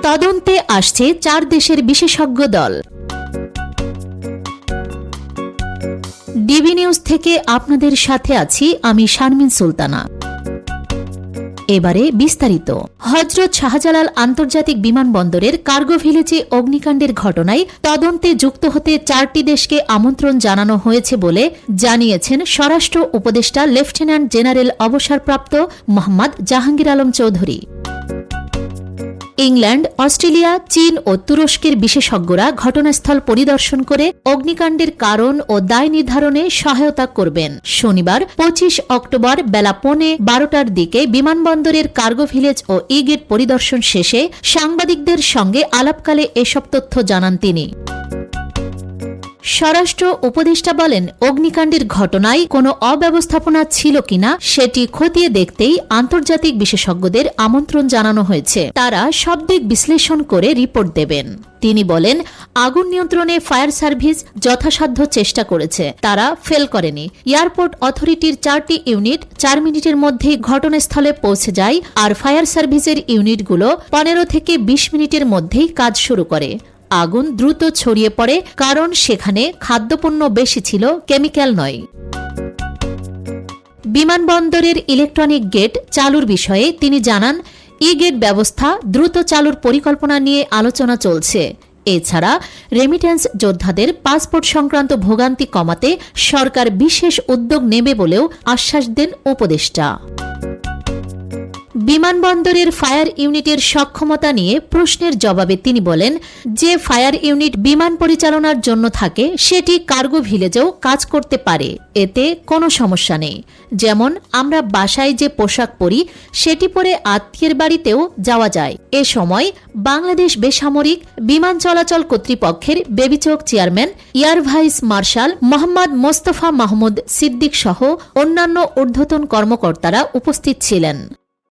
তদন্তে আসছে 4 দেশের বিশেষজ্ঞ দল। ডিবি নিউজ থেকে আপনাদের সাথে আছি আমি শারমিন সুলতানা। এবারে বিস্তারিত। হযরত শাহজালাল আন্তর্জাতিক বিমানবন্দরের কার্গো ভিলেজে অগ্নিকাণ্ডের ঘটনায় তদন্তে যুক্ত হতে 4টি দেশকে আমন্ত্রণ জানানো হয়েছে বলে জানিয়েছেন স্বরাষ্ট্র উপদেষ্টা লেফটেন্যান্ট জেনারেল অবসরপ্রাপ্ত মোহাম্মদ জাহাঙ্গীর আলম চৌধুরী। ইংল্যান্ড, অস্ট্রেলিয়া, চীন ও তুরস্কের বিশেষজ্ঞরা ঘটনাস্থল পরিদর্শন করে অগ্নিকাণ্ডের কারণ ও দায় নির্ধারণে সহায়তা করবেন। শনিবার 25 অক্টোবর বেলা 12:15টার দিকে বিমানবন্দরের কার্গো ভিলেজ ও ই গেট পরিদর্শন শেষে সাংবাদিকদের সঙ্গে আলাপকালে এসব তথ্য জানান তিনি। স্বরাষ্ট্র উপদেষ্টা বলেন, অগ্নিকাণ্ডের ঘটনায় কোনো অব্যবস্থাপনা ছিল কিনা সেটি খতিয়ে দেখতেই আন্তর্জাতিক বিশেষজ্ঞদের আমন্ত্রণ জানানো হয়েছে। তারা সব দিক বিশ্লেষণ করে রিপোর্ট দেবেন। তিনি বলেন, আগুন নিয়ন্ত্রণে ফায়ার সার্ভিস যথাসাধ্য চেষ্টা করেছে, তারা ফেল করেনি। এয়ারপোর্ট অথরিটির 4টি ইউনিট 4 মিনিটের মধ্যেই ঘটনাস্থলে পৌঁছে যায়, আর ফায়ার সার্ভিসের ইউনিটগুলো 15 থেকে 20 মিনিটের মধ্যেই কাজ শুরু করে। আগুন দ্রুত ছড়িয়ে পড়ে কারণ সেখানে খাদ্যপণ্য বেশি ছিল, কেমিক্যাল নয়। বিমানবন্দরের ইলেকট্রনিক গেট চালুর বিষয়ে তিনি জানান, ই গেট ব্যবস্থা দ্রুত চালুর পরিকল্পনা নিয়ে আলোচনা চলছে। এছাড়া রেমিট্যান্স যোদ্ধাদের পাসপোর্ট সংক্রান্ত ভোগান্তি কমাতে সরকার বিশেষ উদ্যোগ নেবে বলেও আশ্বাস দেন উপদেষ্টা। বিমানবন্দরের ফায়ার ইউনিটের সক্ষমতা নিয়ে প্রশ্নের জবাবে তিনি বলেন, যে ফায়ার ইউনিট বিমান পরিচালনার জন্য থাকে সেটি কার্গো ভিলেজেও কাজ করতে পারে, এতে কোনো সমস্যা নেই। যেমন আমরা বাসায় যে পোশাক পরি সেটি পরে আত্মীয়ের বাড়িতেও যাওয়া যায়। এ সময় বাংলাদেশ বেসামরিক বিমান চলাচল কর্তৃপক্ষের বেবিচক chairman air vice marshal Mohammad Mostafa Mahmud Siddique সহ অন্যান্য ঊর্ধ্বতন কর্মকর্তারা উপস্থিত ছিলেন।